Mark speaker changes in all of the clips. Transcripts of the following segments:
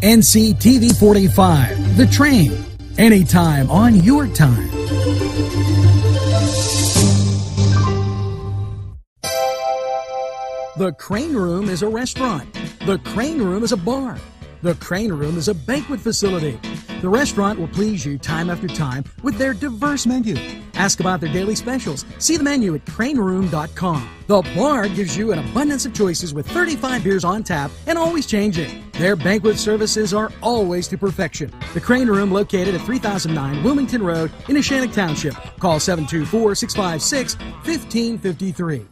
Speaker 1: NCTV 45, The Train, anytime on your time. The Crane Room is a restaurant. The Crane Room is a bar. The Crane Room is a banquet facility. The restaurant will please you time after time with their diverse menu. Ask about their daily specials. See the menu at craneroom.com. The bar gives you an abundance of choices with 35 beers on tap and always changing. Their banquet services are always to perfection. The Crane Room, located at 3009 Wilmington Road in Neshannock Township. Call 724-656-1553.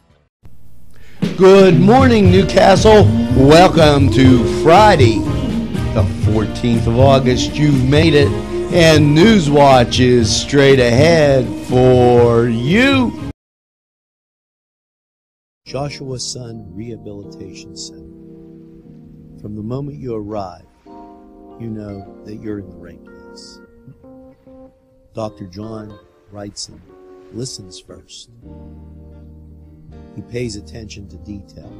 Speaker 2: Good morning, Newcastle. Welcome to Friday, the 14th of August. You've made it, and NewsWatch is straight ahead for you. Joshua Son Rehabilitation Center. From the moment you arrive, you know that you're in the right place. Dr. John Wrightson listens first. He pays attention to detail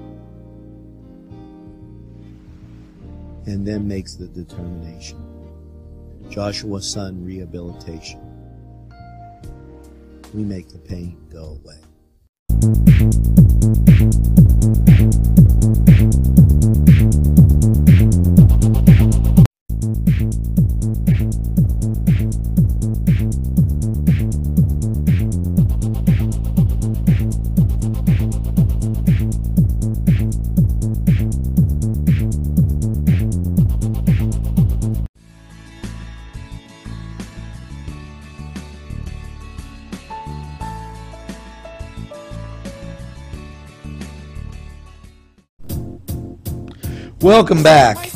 Speaker 2: and then makes the determination. Joshua Son Rehabilitation. We make the pain go away. Welcome back,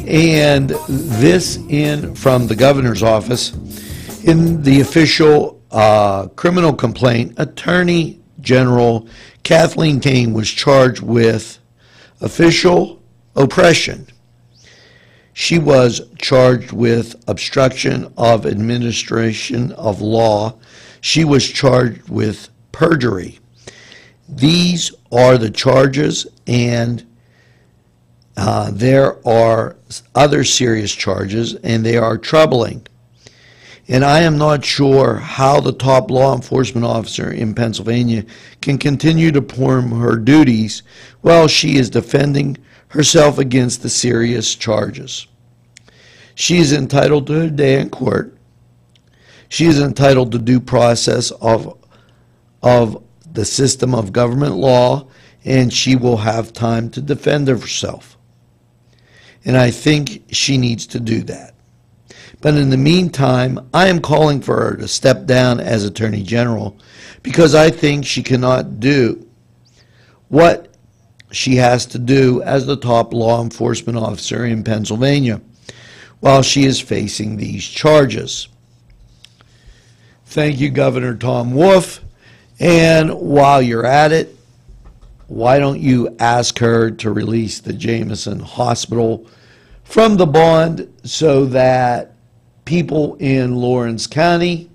Speaker 2: and this in from the governor's office. In the official criminal complaint, Attorney General Kathleen Kane was charged with official oppression. She was charged with obstruction of administration of law. She was charged with perjury. These are the charges, and there are other serious charges, and they are troubling. And I am not sure how the top law enforcement officer in Pennsylvania can continue to perform her duties while she is defending herself against the serious charges. She is entitled to her day in court. She is entitled to due process of the system of government law, and she will have time to defend herself. And I think she needs to do that. But in the meantime, I am calling for her to step down as Attorney General because I think she cannot do what she has to do as the top law enforcement officer in Pennsylvania while she is facing these charges. Thank you, Governor Tom Wolf. And while you're at it, why don't you ask her to release the Jameson Hospital from the bond so that people in Lawrence County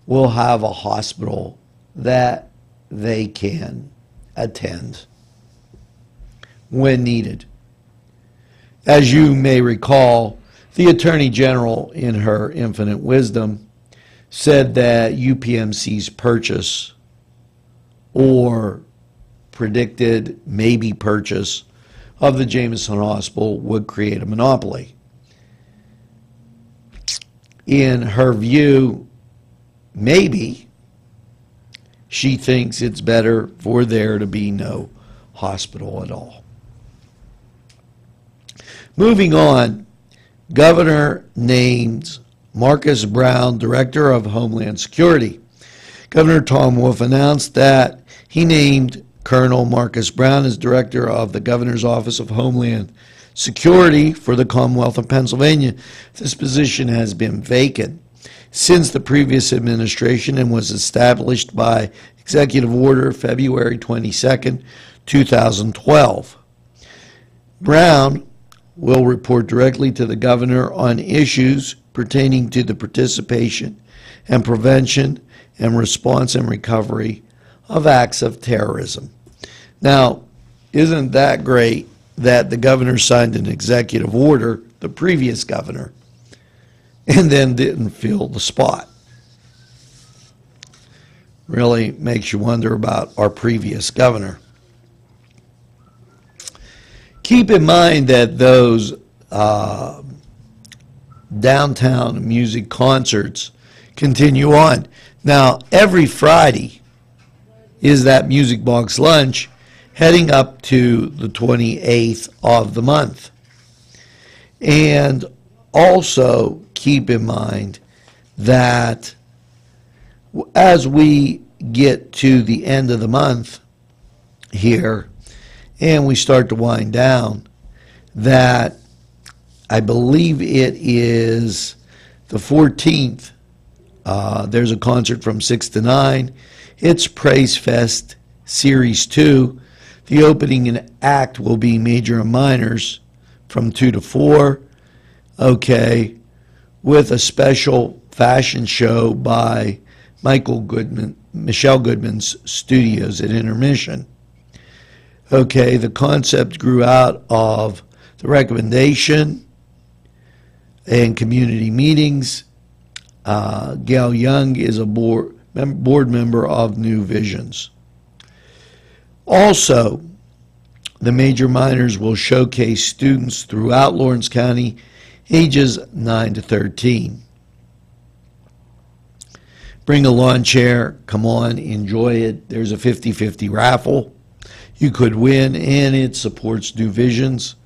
Speaker 2: will have a hospital that they can attend when needed. As you may recall, the Attorney General, in her infinite wisdom, said that UPMC's purchase or predicted maybe purchase of the Jameson Hospital would create a monopoly. In her view, maybe she thinks it's better for there to be no hospital at all. Moving on, Governor names Marcus Brown, Director of Homeland Security. Governor Tom Wolf announced that he named Colonel Marcus Brown as Director of the Governor's Office of Homeland Security for the Commonwealth of Pennsylvania. This position has been vacant since the previous administration and was established by Executive Order February 22nd, 2012. Brown will report directly to the Governor on issues pertaining to the participation and prevention and response and recovery of acts of terrorism. Now, isn't that great that the governor signed an executive order, the previous governor, and then didn't fill the spot. Really makes you wonder about our previous governor. Keep in mind that those downtown music concerts continue on. Now, every Friday is that Music Box Lunch heading up to the 28th of the month. And also keep in mind that as we get to the end of the month here and we start to wind down, that I believe it is the 14th, there's a concert from 6 to 9. It's Praise Fest Series 2. The opening act will be Major and Minors from 2 to 4. Okay, with a special fashion show by Michelle Goodman's Studios at Intermission. Okay, the concept grew out of the recommendation and community meetings. Gail Young is a board member of New Visions. Also, the Major Minors will showcase students throughout Lawrence County ages 9 to 13. Bring a lawn chair, come on, enjoy it. There's a 50-50 raffle. You could win, and it supports New Visions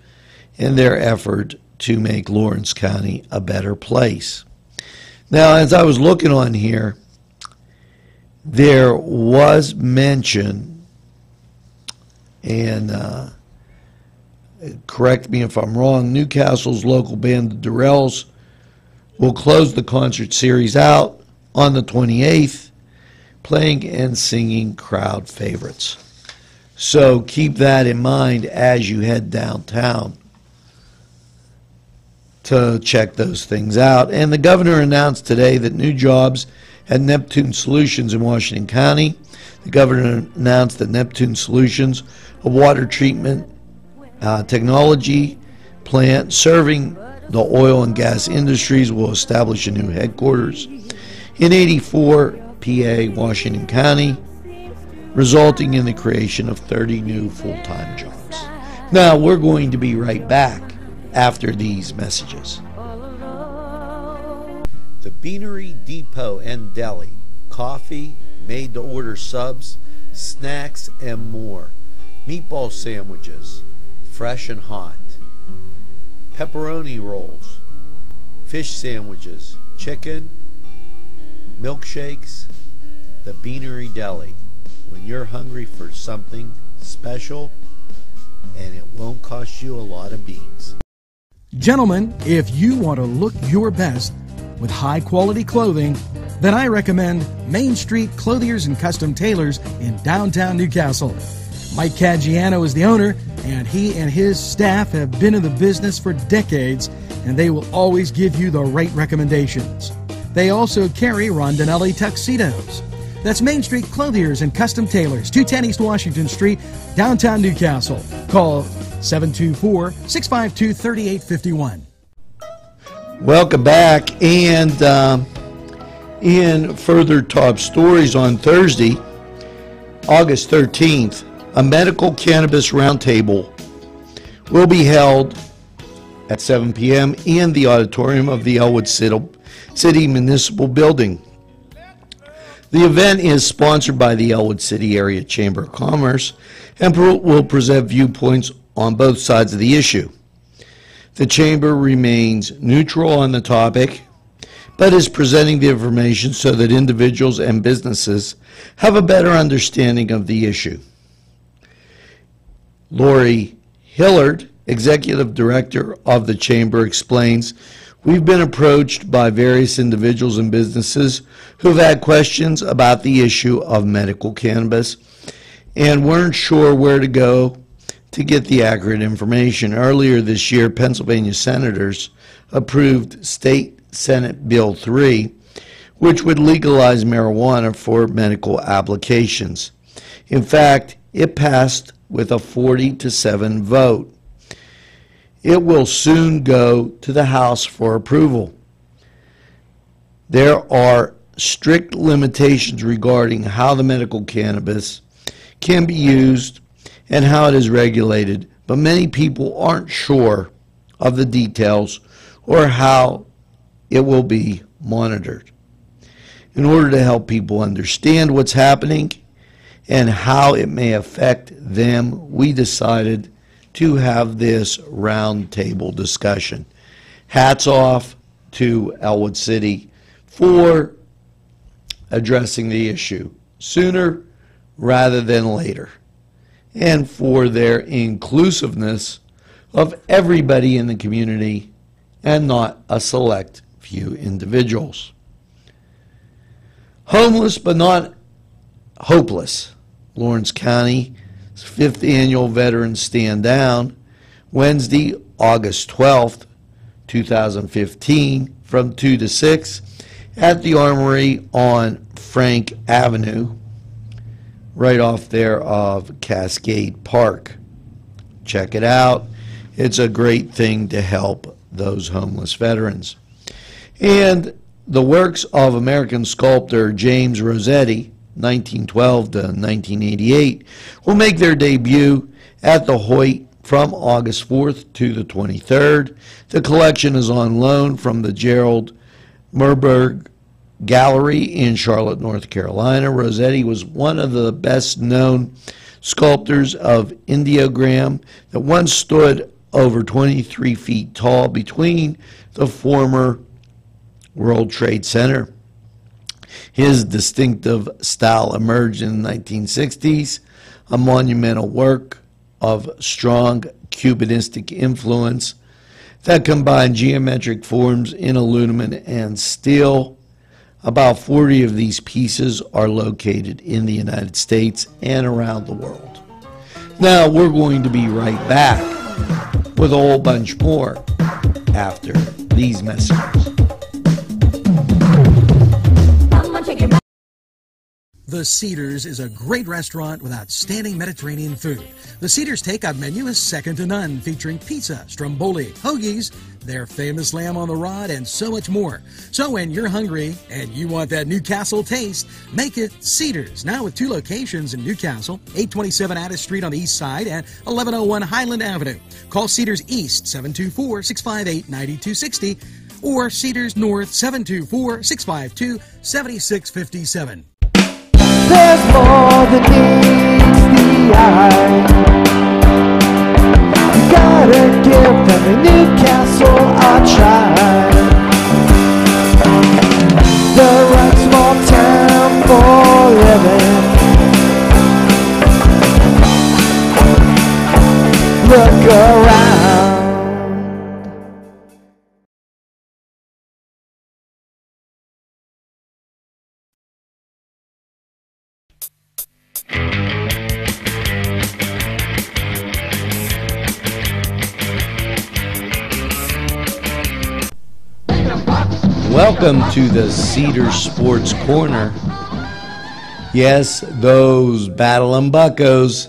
Speaker 2: and their effort to make Lawrence County a better place. Now, as I was looking on here, there was mention, and correct me if I'm wrong, Newcastle's local band, the Durrells, will close the concert series out on the 28th, playing and singing crowd favorites. So keep that in mind as you head downtown to check those things out. And the governor announced today that new jobs at Neptune Solutions in Washington County. The governor announced that Neptune Solutions, a water treatment technology plant serving the oil and gas industries, will establish a new headquarters in 84 PA, Washington County, resulting in the creation of 30 new full-time jobs. Now, we're going to be right back after these messages.
Speaker 3: The Beanery Depot and Deli. Coffee, made-to-order subs, snacks, and more. Meatball sandwiches, fresh and hot. Pepperoni rolls, fish sandwiches, chicken, milkshakes. The Beanery Deli. When you're hungry for something special, and it won't cost you a lot of beans.
Speaker 1: Gentlemen, if you want to look your best with high-quality clothing, then I recommend Main Street Clothiers and Custom Tailors in downtown Newcastle. Mike Caggiano is the owner, and he and his staff have been in the business for decades, and they will always give you the right recommendations. They also carry Rondinelli tuxedos. That's Main Street Clothiers and Custom Tailors, 210 East Washington Street, downtown Newcastle. Call 724-652-3851.
Speaker 2: Welcome back, and in further top stories on Thursday, August 13th, a medical cannabis roundtable will be held at 7 p.m. in the auditorium of the Elwood City Municipal Building. The event is sponsored by the Elwood City Area Chamber of Commerce and will present viewpoints on both sides of the issue. The Chamber remains neutral on the topic, but is presenting the information so that individuals and businesses have a better understanding of the issue. Lori Hillard, Executive Director of the Chamber, explains, "We've been approached by various individuals and businesses who've had questions about the issue of medical cannabis and weren't sure where to go to get the accurate information. Earlier this year, Pennsylvania senators approved State Senate Bill 3, which would legalize marijuana for medical applications. In fact, it passed with a 40-7 vote. It will soon go to the House for approval. There are strict limitations regarding how the medical cannabis can be used and how it is regulated, but many people aren't sure of the details or how it will be monitored. In order to help people understand what's happening and how it may affect them, we decided to have this roundtable discussion. Hats off to Elwood City for addressing the issue sooner rather than later, and for their inclusiveness of everybody in the community and not a select few individuals. Homeless but not hopeless. Lawrence County's 5th annual Veterans Stand Down, Wednesday, August 12th, 2015, from 2 to 6 at the Armory on Frank Avenue, right off there of Cascade Park. Check it out. It's a great thing to help those homeless veterans. And the works of American sculptor James Rossetti, 1912 to 1988, will make their debut at the Hoyt from August 4th to the 23rd. The collection is on loan from the Gerald Merberg Gallery in Charlotte, North Carolina. Rossetti was one of the best-known sculptors of ideogram that once stood over 23 feet tall between the former World Trade Center. His distinctive style emerged in the 1960s, a monumental work of strong Cubanistic influence that combined geometric forms in aluminum and steel. About 40 of these pieces are located in the United States and around the world. Now, we're going to be right back with a whole bunch more after these messages.
Speaker 1: The Cedars is a great restaurant with outstanding Mediterranean food. The Cedars takeout menu is second to none, featuring pizza, stromboli, hoagies, their famous lamb on the rod, and so much more. So when you're hungry and you want that Newcastle taste, make it Cedars. Now with 2 locations in Newcastle, 827 Addis Street on the east side and 1101 Highland Avenue. Call Cedars East 724-658-9260 or Cedars North 724-652-7657.
Speaker 4: There's more than meets the eye. You gotta give them a Newcastle a try. The right small town for living. Look around.
Speaker 2: Welcome to the Cedar Sports Corner. Yes, those Battle 'em Buccos,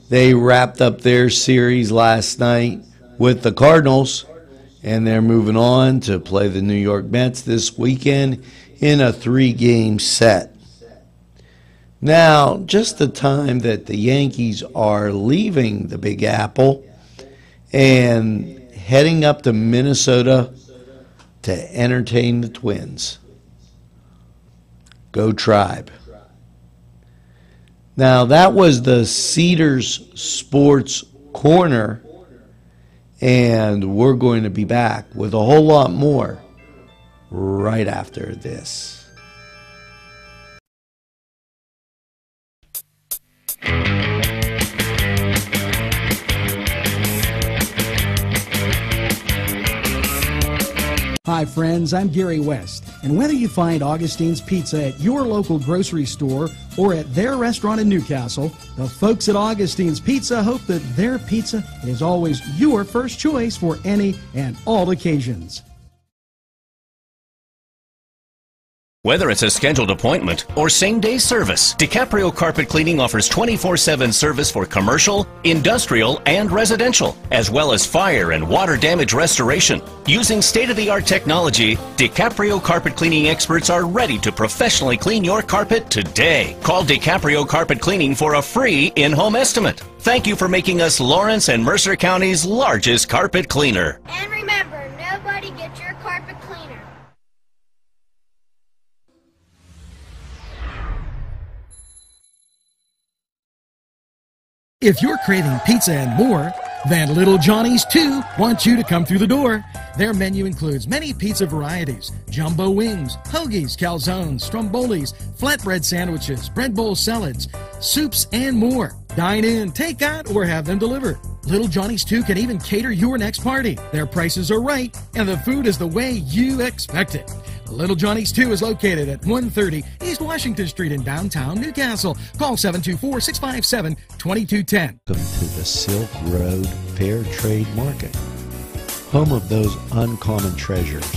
Speaker 2: they wrapped up their series last night with the Cardinals, and they're moving on to play the New York Mets this weekend in a 3-game set. Now, just the time that the Yankees are leaving the Big Apple and heading up to Minnesota to entertain the Twins. Go Tribe. Now, that was the Cedars Sports Corner, and we're going to be back with a whole lot more right after this.
Speaker 1: Hi friends, I'm Gary West, and whether you find Augustine's Pizza at your local grocery store or at their restaurant in Newcastle, the folks at Augustine's Pizza hope that their pizza is always your first choice for any and all occasions.
Speaker 5: Whether it's a scheduled appointment or same-day service, DiCaprio Carpet Cleaning offers 24/7 service for commercial, industrial, and residential, as well as fire and water damage restoration. Using state-of-the-art technology, DiCaprio Carpet Cleaning experts are ready to professionally clean your carpet today. Call DiCaprio Carpet Cleaning for a free in-home estimate. Thank you for making us Lawrence and Mercer County's largest carpet cleaner.
Speaker 6: And remember, nobody gets your carpet cleaner.
Speaker 1: If you're craving pizza and more, then Little Johnny's 2 wants you to come through the door. Their menu includes many pizza varieties, jumbo wings, hoagies, calzones, strombolis, flatbread sandwiches, bread bowl salads, soups, and more. Dine in, take out, or have them delivered. Little Johnny's 2 can even cater your next party. Their prices are right, and the food is the way you expect it. Little Johnny's 2 is located at 130 East Washington Street in downtown Newcastle. Call 724-657-2210.
Speaker 7: Welcome to the Silk Road Fair Trade Market, home of those uncommon treasures.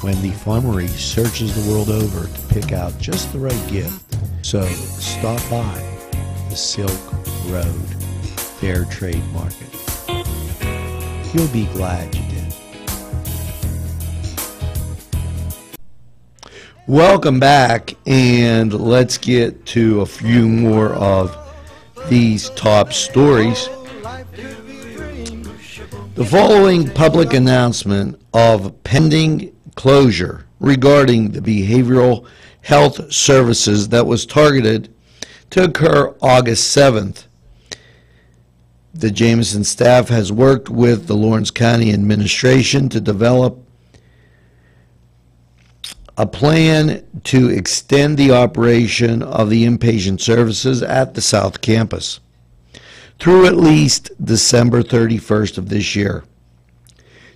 Speaker 7: When the farmery searches the world over to pick out just the right gift. So stop by the Silk Road Fair Trade Market. You'll be glad you did.
Speaker 2: Welcome back, and let's get to a few more of these top stories. The following public announcement of pending closure regarding the behavioral health services that was targeted to occur August 7th. The Jameson staff has worked with the Lawrence County administration to develop a plan to extend the operation of the inpatient services at the South Campus through at least December 31st of this year.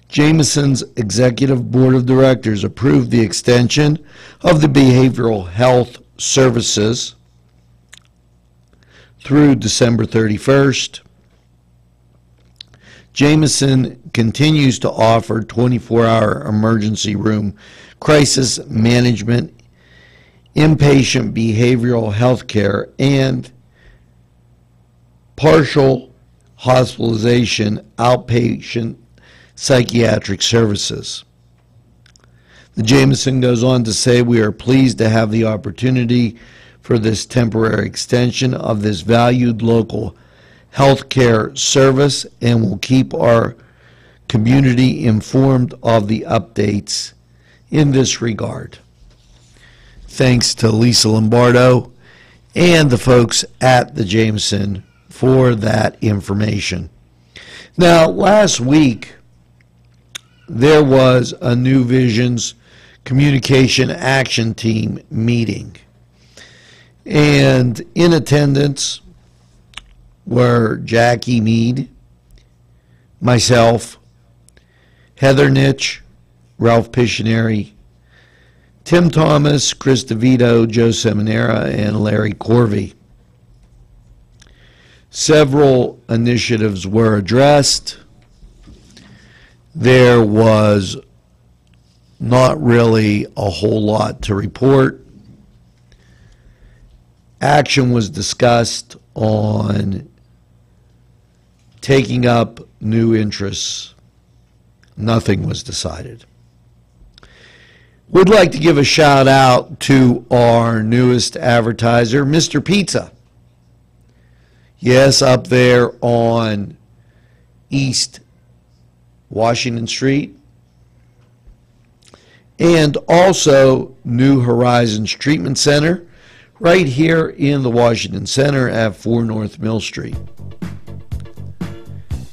Speaker 2: Jameson's Executive Board of Directors approved the extension of the behavioral health services through December 31st. Jameson continues to offer 24-hour emergency room crisis management, inpatient behavioral health care, and partial hospitalization outpatient psychiatric services. The Jameson goes on to say, "We are pleased to have the opportunity for this temporary extension of this valued local health care service and will keep our community informed of the updates in this regard." Thanks to Lisa Lombardo and the folks at the Jameson for that information. Now, last week, there was a New Vision's Communication Action Team meeting. And in attendance were Jackie Mead, myself, Heather Nitch, Ralph Pictionary, Tim Thomas, Chris DeVito, Joe Seminara, and Larry Corvey. Several initiatives were addressed. There was not really a whole lot to report. Action was discussed on taking up new interests. Nothing was decided. Would like to give a shout out to our newest advertiser, Mr. Pizza. Yes, up there on East Washington Street. And also New Horizons Treatment Center, right here in the Washington Center at 4 North Mill Street.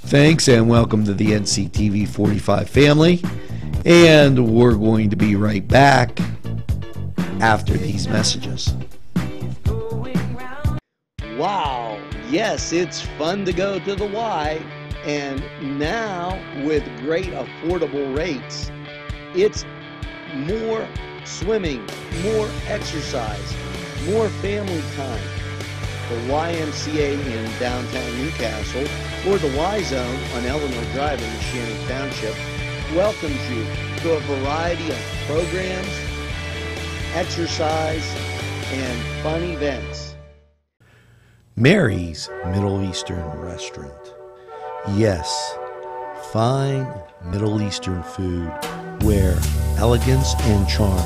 Speaker 2: Thanks and welcome to the NCTV 45 family. And we're going to be right back after these messages. Wow, yes, it's fun to go to the Y, and now with great affordable rates. It's more swimming, more exercise, more family time. The YMCA in downtown Newcastle, or the Y Zone on Eleanor Drive in Shannon Township, welcomes you to a variety of programs, exercise, and fun events.
Speaker 7: Mary's Middle Eastern Restaurant. Yes, fine Middle Eastern food where elegance and charm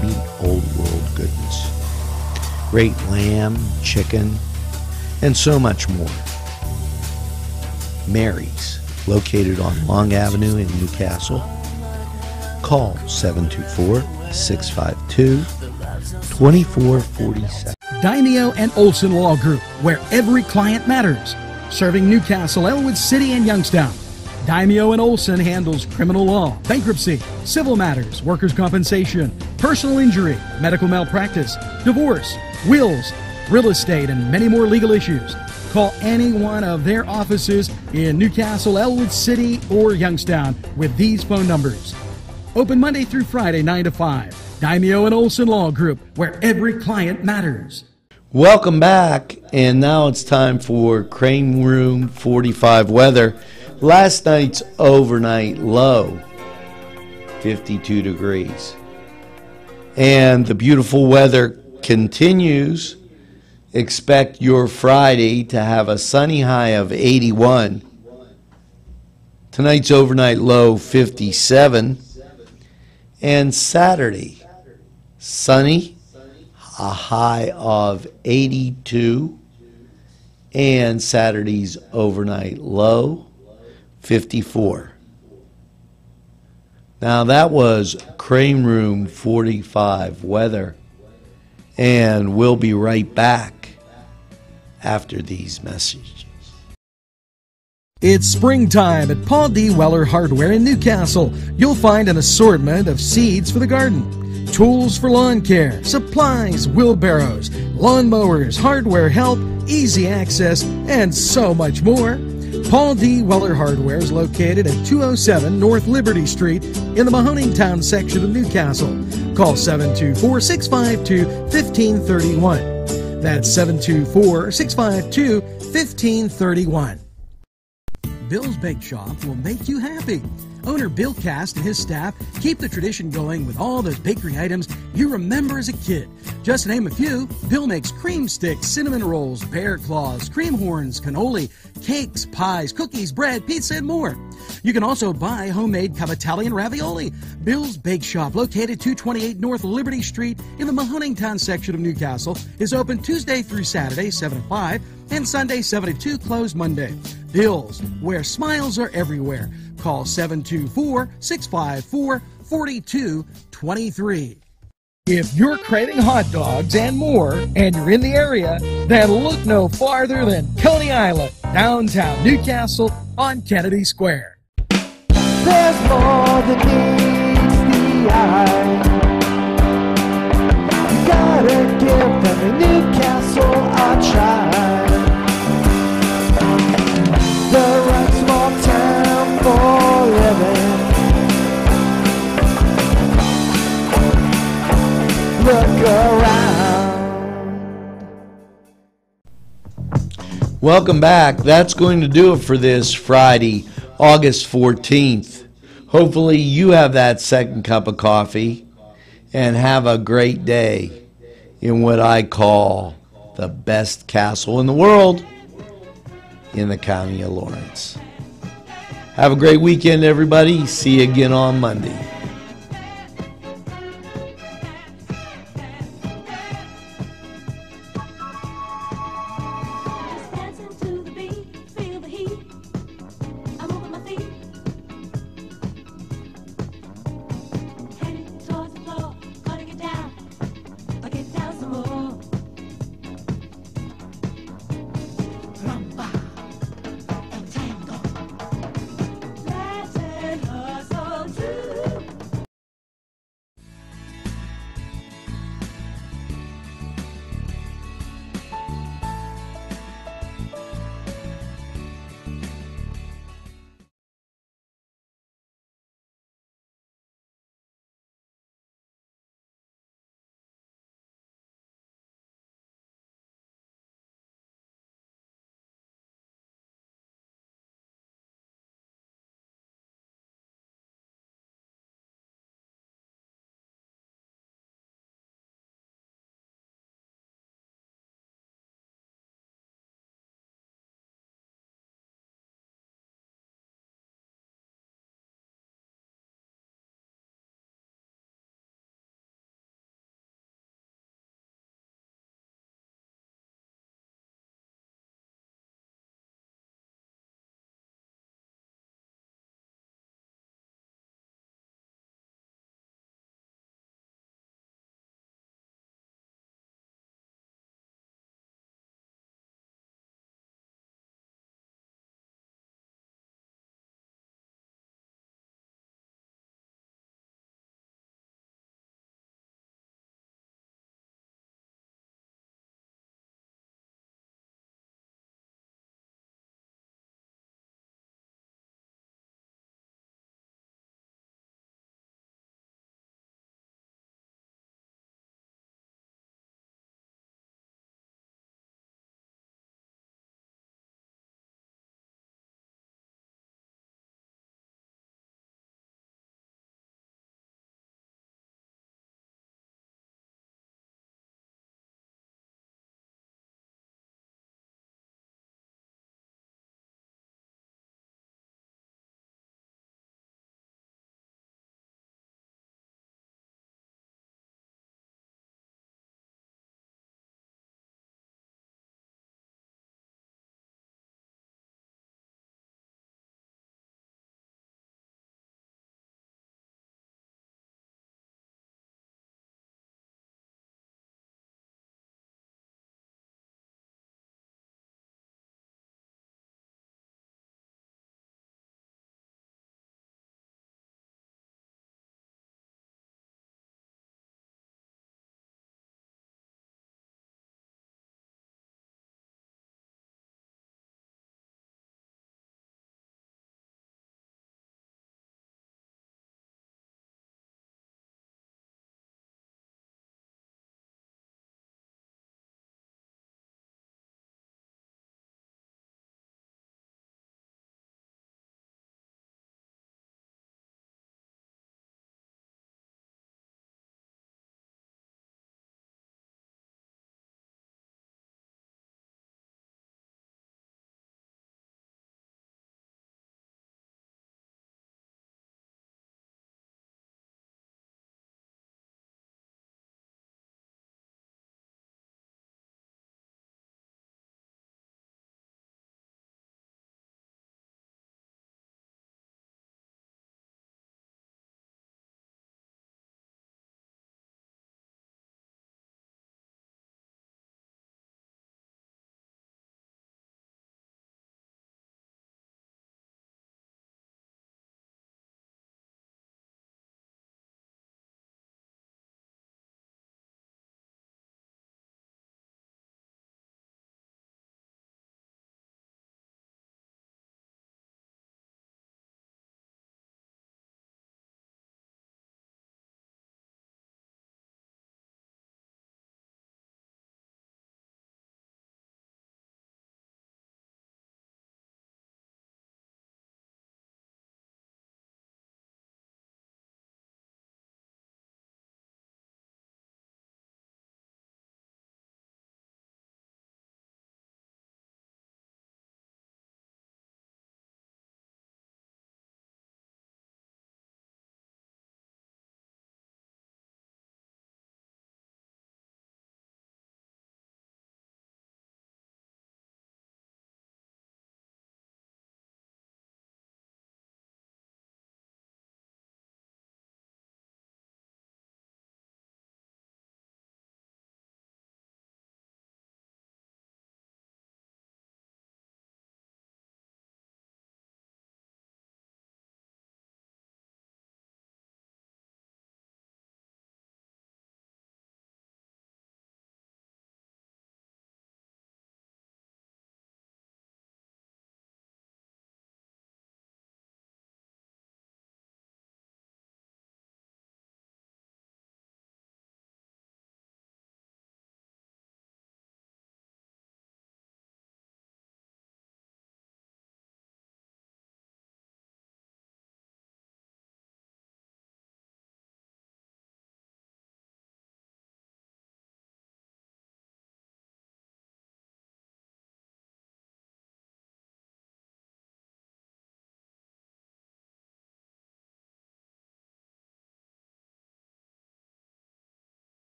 Speaker 7: meet old world goodness. Great lamb, chicken, and so much more. Mary's, located on Long Avenue in Newcastle. Call 724-652-2447.
Speaker 1: Daimio and Olson Law Group, where every client matters. Serving Newcastle, Elwood City, and Youngstown. Daimio and Olson handles criminal law, bankruptcy, civil matters, workers' compensation, personal injury, medical malpractice, divorce, wills, real estate, and many more legal issues. Call any one of their offices in Newcastle, Elwood City, or Youngstown with these phone numbers. Open Monday through Friday, 9 to 5. Daimio and Olson Law Group, where every client matters.
Speaker 2: Welcome back, and now it's time for Crane Room 45 weather. Last night's overnight low, 52 degrees. And the beautiful weather continues. Expect your Friday to have a sunny high of 81. Tonight's overnight low, 57. And Saturday, sunny, a high of 82. And Saturday's overnight low, 54. Now that was Crane Room 45 weather, and we'll be right back after these messages.
Speaker 1: It's springtime at Paul D. Weller Hardware in Newcastle. You'll find an assortment of seeds for the garden, tools for lawn care, supplies, wheelbarrows, lawn mowers, hardware help, easy access, and so much more. Paul D. Weller Hardware is located at 207 North Liberty Street in the Mahoning Town section of Newcastle. Call 724-652-1531. That's 724-652-1531. Bill's Bake Shop will make you happy. Owner Bill Cast and his staff keep the tradition going with all those bakery items you remember as a kid. Just to name a few, Bill makes cream sticks, cinnamon rolls, bear claws, cream horns, cannoli, cakes, pies, cookies, bread, pizza, and more. You can also buy homemade cavatelli and ravioli. Bill's Bake Shop, located 228 North Liberty Street in the Mahoning Town section of Newcastle, is open Tuesday through Saturday, 7 to 5, and Sunday, 7 to 2, closed Monday. Bill's, where smiles are everywhere. Call 724-654-4223. If you're craving hot dogs and more, and you're in the area, then look no farther than Coney Island, downtown Newcastle on Kennedy Square.
Speaker 4: There's more than meets the eye. You gotta give them a Newcastle a try. The right small town for living. Look around.
Speaker 2: Welcome back. That's going to do it for this Friday, August 14th. Hopefully you have that second cup of coffee and have a great day in what I call the best castle in the world in the county of Lawrence. Have a great weekend, everybody. See you again on Monday.